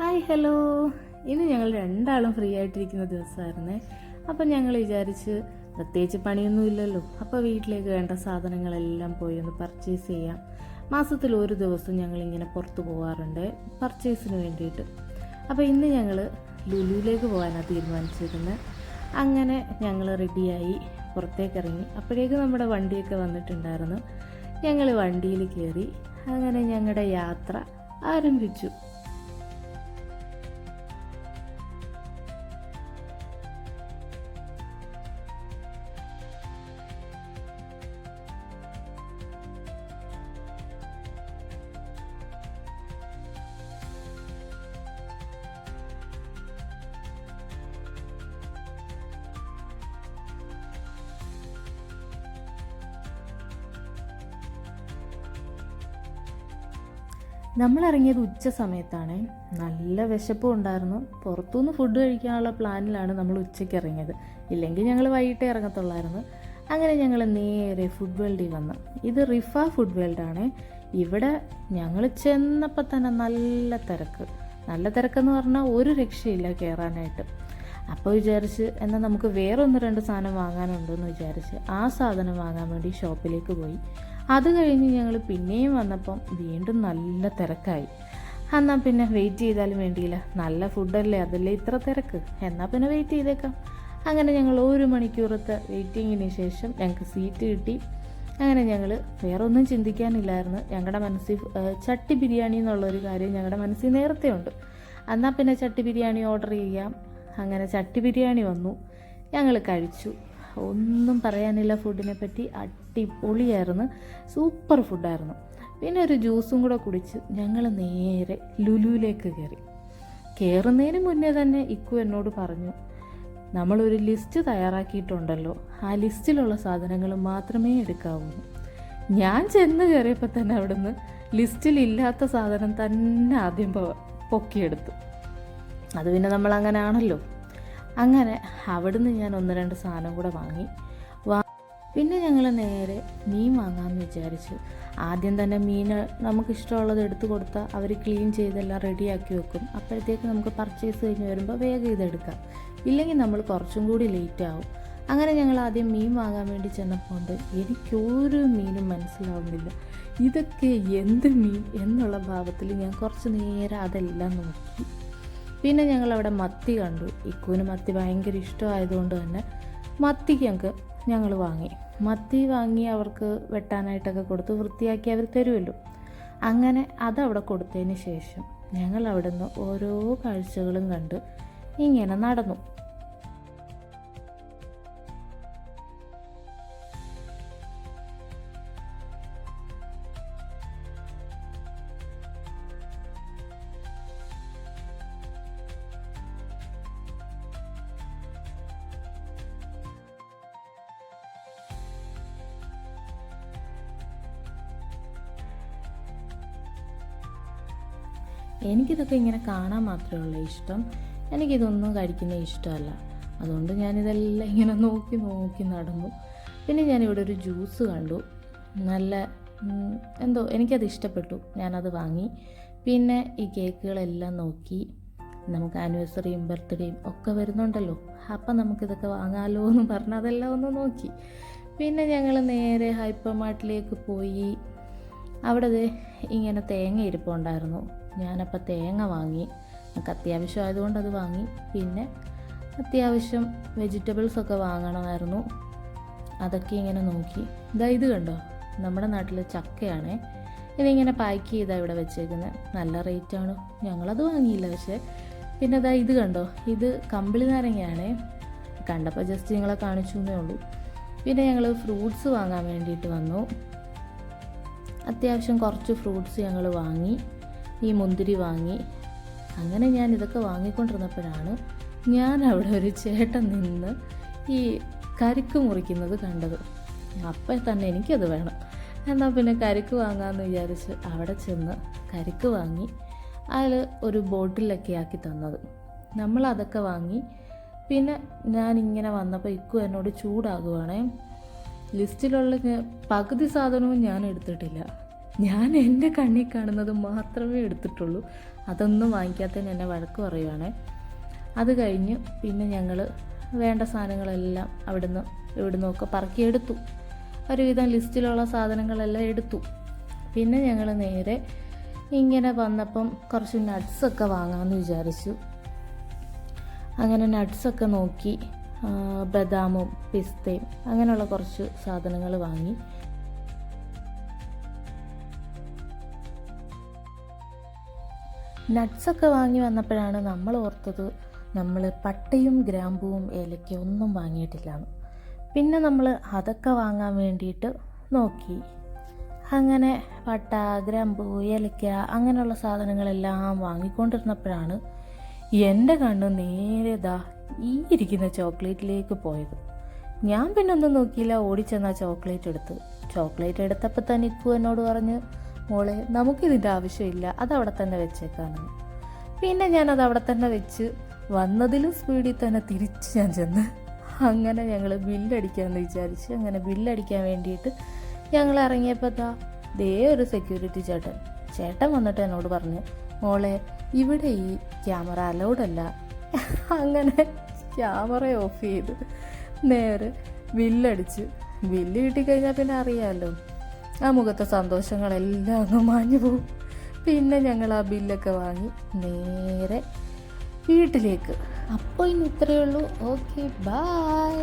Hi hello. ഇന്ന് ഞങ്ങൾ രണ്ടാളും ഫ്രീ ആയിട്ടിരിക്കുന്ന ദിവസമായിരുന്നേ. അപ്പം ഞങ്ങൾ വിചാരിച്ച് പ്രത്യേകിച്ച് പണിയൊന്നും ഇല്ലല്ലോ, അപ്പോൾ വീട്ടിലേക്ക് വേണ്ട സാധനങ്ങളെല്ലാം പോയി ഒന്ന് പർച്ചേസ് ചെയ്യാം. മാസത്തിൽ ഒരു ദിവസം ഞങ്ങളിങ്ങനെ പുറത്ത് പോകാറുണ്ട് പർച്ചേസിന് വേണ്ടിയിട്ട്. അപ്പോൾ ഇന്ന് ഞങ്ങൾ ലുലുവിലേക്ക് പോകാനാണ് തീരുമാനിച്ചിരുന്നത്. അങ്ങനെ ഞങ്ങൾ റെഡിയായി പുറത്തേക്ക് ഇറങ്ങി. അപ്പോഴേക്ക് നമ്മുടെ വണ്ടിയൊക്കെ വന്നിട്ടുണ്ടായിരുന്നു. ഞങ്ങൾ വണ്ടിയിൽ കയറി അങ്ങനെ ഞങ്ങളുടെ യാത്ര ആരംഭിച്ചു. നമ്മളിറങ്ങിയത് ഉച്ച സമയത്താണ്. നല്ല വിശപ്പും ഉണ്ടായിരുന്നു. പുറത്തുനിന്ന് ഫുഡ് കഴിക്കാനുള്ള പ്ലാനിലാണ് നമ്മൾ ഉച്ചയ്ക്ക് ഇറങ്ങിയത്. ഇല്ലെങ്കിൽ ഞങ്ങൾ വൈകിട്ടേ ഇറങ്ങത്തുള്ളായിരുന്നു. അങ്ങനെ ഞങ്ങൾ നേരെ ഫുഡ് വേൾഡിൽ വന്നു. ഇത് റിഫ ഫുഡ് വേൾഡാണ്. ഇവിടെ ഞങ്ങൾ ചെന്നപ്പോൾ തന്നെ നല്ല തിരക്കെന്ന് പറഞ്ഞാൽ ഒരു രക്ഷയില്ല കയറാനായിട്ട്. അപ്പോൾ വിചാരിച്ച് എന്നാൽ നമുക്ക് വേറെ 1-2 സാധനം വാങ്ങാനുണ്ടെന്ന് വിചാരിച്ച് ആ സാധനം വാങ്ങാൻ വേണ്ടി ഷോപ്പിലേക്ക് പോയി. അത് കഴിഞ്ഞ് ഞങ്ങൾ പിന്നെയും വന്നപ്പം വീണ്ടും നല്ല തിരക്കായി. എന്നാൽ പിന്നെ വെയിറ്റ് ചെയ്താലും വേണ്ടിയില്ല, നല്ല ഫുഡല്ലേ, അതല്ലേ ഇത്ര തിരക്ക്, എന്നാൽ പിന്നെ വെയിറ്റ് ചെയ്തേക്കാം. അങ്ങനെ ഞങ്ങൾ 1 മണിക്കൂറത്തെ വെയിറ്റിങ്ങിന് ശേഷം ഞങ്ങൾക്ക് സീറ്റ് കിട്ടി. അങ്ങനെ ഞങ്ങൾ വേറെ ഒന്നും ചിന്തിക്കാനില്ലായിരുന്നു. ഞങ്ങളുടെ മനസ്സിൽ ചട്ടി ബിരിയാണി എന്നുള്ളൊരു കാര്യം ഞങ്ങളുടെ മനസ്സിൽ നേരത്തെ ഉണ്ട്. എന്നാൽ പിന്നെ ചട്ടി ബിരിയാണി ഓർഡർ ചെയ്യാം. അങ്ങനെ ചട്ടി ബിരിയാണി വന്നു, ഞങ്ങൾ കഴിച്ചു. ഒന്നും പറയാനില്ല, ഫുഡിനെ പറ്റി അടിപൊളിയായിരുന്നു, സൂപ്പർ ഫുഡായിരുന്നു. പിന്നെ ഒരു ജ്യൂസും കൂടെ കുടിച്ച് ഞങ്ങൾ നേരെ ലുലുവിലേക്ക് കയറുന്നതിന് മുന്നേ തന്നെ ഇക്കു എന്നോട് പറഞ്ഞു, നമ്മളൊരു ലിസ്റ്റ് തയ്യാറാക്കിയിട്ടുണ്ടല്ലോ, ആ ലിസ്റ്റിലുള്ള സാധനങ്ങൾ മാത്രമേ എടുക്കാവൂ. ഞാൻ ചെന്ന് കയറിയപ്പോൾ തന്നെ അവിടുന്ന് ലിസ്റ്റിലില്ലാത്ത സാധനം തന്നെ ആദ്യം പൊക്കിയെടുത്തു. അത് പിന്നെ നമ്മളങ്ങനെ ആണല്ലോ. അങ്ങനെ അവിടുന്ന് ഞാൻ 1-2 സാധനം കൂടെ വാങ്ങി. പിന്നെ ഞങ്ങൾ നേരെ മീൻ വാങ്ങാമെന്ന് വിചാരിച്ചു. ആദ്യം തന്നെ മീൻ നമുക്കിഷ്ടമുള്ളത് എടുത്തു കൊടുത്താൽ അവർ ക്ലീൻ ചെയ്തെല്ലാം റെഡിയാക്കി വെക്കും. അപ്പോഴത്തേക്ക് നമുക്ക് പർച്ചേസ് കഴിഞ്ഞ് വരുമ്പോൾ വേഗം ഇതെടുക്കാം. ഇല്ലെങ്കിൽ നമ്മൾ കുറച്ചും കൂടി ലേറ്റ് ആവും. അങ്ങനെ ഞങ്ങൾ ആദ്യം മീൻ വാങ്ങാൻ വേണ്ടി ചെന്നപ്പോൾ എനിക്കൊരു മീനും മനസ്സിലാവുന്നില്ല. ഇതൊക്കെ എന്ത് മീൻ എന്നുള്ള ഭാവത്തിൽ ഞാൻ കുറച്ച് നേരം അതെല്ലാം നോക്കി. പിന്നെ ഞങ്ങളവിടെ മത്തി കണ്ടു. ഇക്കുവിന് മത്തി ഭയങ്കര ഇഷ്ടമായതുകൊണ്ട് തന്നെ മത്തിക്ക് ഞങ്ങൾ വാങ്ങി. മത്തി വാങ്ങി അവർക്ക് വെട്ടാനായിട്ടൊക്കെ കൊടുത്ത് വൃത്തിയാക്കി അവർ തരുമല്ലോ. അങ്ങനെ അതവിടെ കൊടുത്തതിന് ശേഷം ഞങ്ങൾ അവിടെ നിന്ന് ഓരോ കാഴ്ചകളും കണ്ട് ഇങ്ങനെ നടന്നു. എനിക്കിതൊക്കെ ഇങ്ങനെ കാണാൻ മാത്രമേ ഉള്ളൂ ഇഷ്ടം. എനിക്കിതൊന്നും കഴിക്കുന്ന ഇഷ്ടമല്ല. അതുകൊണ്ട് ഞാനിതെല്ലാം ഇങ്ങനെ നോക്കി നടന്നു. പിന്നെ ഞാനിവിടെ ഒരു ജ്യൂസ് കണ്ടു, നല്ല എന്തോ എനിക്കത് ഇഷ്ടപ്പെട്ടു, ഞാനത് വാങ്ങി. പിന്നെ ഈ കേക്കുകളെല്ലാം നോക്കി. നമുക്ക് ആനിവേഴ്സറിയും ബർത്ത്ഡേയും ഒക്കെ വരുന്നുണ്ടല്ലോ, അപ്പം നമുക്കിതൊക്കെ വാങ്ങാമല്ലോ എന്ന് പറഞ്ഞ് അതെല്ലാം ഒന്ന് നോക്കി. പിന്നെ ഞങ്ങൾ നേരെ ഹൈപ്പർ മാർട്ടിലേക്ക് പോയി. അവിടെ ഇങ്ങനെ തേങ്ങ ഇരിപ്പുണ്ടായിരുന്നു. ഞാനപ്പോൾ തേങ്ങ വാങ്ങി. നമുക്ക് അത്യാവശ്യം ആയതുകൊണ്ട് അത് വാങ്ങി. പിന്നെ അത്യാവശ്യം വെജിറ്റബിൾസൊക്കെ വാങ്ങണമായിരുന്നു. അതൊക്കെ ഇങ്ങനെ നോക്കി. ഇത് കണ്ടോ, നമ്മുടെ നാട്ടിലെ ചക്കയാണേ. ഇതിങ്ങനെ പാക്ക് ചെയ്താണ് ഇവിടെ വെച്ചേക്കുന്നത്. നല്ല റേറ്റാണ്, ഞങ്ങളത് വാങ്ങിയില്ല. പക്ഷേ പിന്നെ ഇത് കണ്ടോ, ഇത് കമ്പിളി നാരങ്ങയാണേ. കണ്ടപ്പോൾ ജസ്റ്റ് നിങ്ങളെ കാണിച്ചു എന്നേ ഉള്ളൂ. പിന്നെ ഞങ്ങൾ ഫ്രൂട്ട്സ് വാങ്ങാൻ വേണ്ടിയിട്ട് വന്നു. അത്യാവശ്യം കുറച്ച് ഫ്രൂട്ട്സ് ഞങ്ങൾ വാങ്ങി. ഈ മുന്തിരി വാങ്ങി. അങ്ങനെ ഞാൻ ഇതൊക്കെ വാങ്ങിക്കൊണ്ടിരുന്നപ്പോഴാണ് ഞാൻ അവിടെ ഒരു ചേട്ടൻ നിന്ന് ഈ കരിക്ക് മുറിക്കുന്നത് കണ്ടത്. അപ്പം തന്നെ എനിക്കത് വേണം. എന്നാൽ പിന്നെ കരിക്ക് വാങ്ങാമെന്ന് വിചാരിച്ച് അവിടെ ചെന്ന് കരിക്ക് വാങ്ങി. അതിൽ ഒരു ബോട്ടിലൊക്കെ ആക്കി തന്നത്. നമ്മളതൊക്കെ വാങ്ങി. പിന്നെ ഞാനിങ്ങനെ വന്നപ്പോൾ ഇക്കു എന്നോട് ചൂടാകുവാണേ. ലിസ്റ്റിലുള്ള പകുതി സാധനവും ഞാൻ എടുത്തിട്ടില്ല. ഞാൻ എൻ്റെ കണ്ണിൽ കാണുന്നത് മാത്രമേ എടുത്തിട്ടുള്ളൂ. അതൊന്നും വാങ്ങിക്കാത്തതിന് എന്നെ വഴക്ക് പറയുവാണ്. അത് കഴിഞ്ഞ് പിന്നെ ഞങ്ങൾ വേണ്ട സാധനങ്ങളെല്ലാം ഇവിടുന്നൊക്കെ പറക്കിയെടുത്തു. ഒരുവിധം ലിസ്റ്റിലുള്ള സാധനങ്ങളെല്ലാം എടുത്തു. പിന്നെ ഞങ്ങൾ നേരെ ഇങ്ങനെ വന്നപ്പം കുറച്ച് നട്ട്സൊക്കെ വാങ്ങാമെന്ന് വിചാരിച്ചു. അങ്ങനെ നട്ട്സൊക്കെ നോക്കി, ബദാമും പിസ്തയും അങ്ങനെയുള്ള കുറച്ച് സാധനങ്ങൾ വാങ്ങി. നട്ട്സൊക്കെ വാങ്ങി വന്നപ്പോഴാണ് നമ്മൾ ഓർത്തത് നമ്മൾ പട്ടയും ഗ്രാമ്പൂവും ഏലക്കയും ഒന്നും വാങ്ങിയിട്ടില്ലാന്ന്. പിന്നെ നമ്മൾ അതൊക്കെ വാങ്ങാൻ വേണ്ടിയിട്ട് നോക്കി. അങ്ങനെ പട്ട, ഗ്രാമ്പൂ, ഏലക്ക അങ്ങനെയുള്ള സാധനങ്ങളെല്ലാം വാങ്ങിക്കൊണ്ടിരുന്നപ്പോഴാണ് എൻ്റെ കണ്ണ് നേരെ ഈ ഇരിക്കുന്ന ചോക്ലേറ്റിലേക്ക് പോയത്. ഞാൻ പിന്നെ ഒന്നും നോക്കിയില്ല, ഓടിച്ചെന്നാ ചോക്ലേറ്റ് എടുത്തപ്പോൾ തന്നെ ഇക്കു എന്നോട് പറഞ്ഞ്, മോളെ നമുക്കിതിൻ്റെ ആവശ്യമില്ല, അതവിടെ തന്നെ വെച്ചേക്കാമെന്ന്. പിന്നെ ഞാനത് അവിടെ തന്നെ വെച്ച് വന്നതിലും സ്പീഡിൽ തന്നെ തിരിച്ച് ഞാൻ ചെന്ന് അങ്ങനെ ഞങ്ങൾ ബില്ലടിക്കാമെന്ന് വിചാരിച്ച് അങ്ങനെ ബില്ലടിക്കാൻ വേണ്ടിയിട്ട് ഞങ്ങൾ ഇറങ്ങിയപ്പോൾ ദേ ഒരു സെക്യൂരിറ്റി ചേട്ടൻ വന്നിട്ട് എന്നോട് പറഞ്ഞു, മോളെ ഇവിടെ ഈ ക്യാമറ അലൗഡല്ല. അങ്ങനെ ക്യാമറ ഓഫ് ചെയ്ത് നേരെ ബില്ലടിച്ച്. ബില്ല് കിട്ടിക്കഴിഞ്ഞാൽ പിന്നെ അറിയാമല്ലോ, ആ മുഖത്തെ സന്തോഷങ്ങളെല്ലാം അങ്ങ് മാഞ്ഞു പോകും. പിന്നെ ഞങ്ങൾ ആ ബില്ലൊക്കെ വാങ്ങി നേരെ വീട്ടിലേക്ക്. അപ്പോൾ ഇന്ന് ഇത്രയേ ഉള്ളൂ. Okay, by.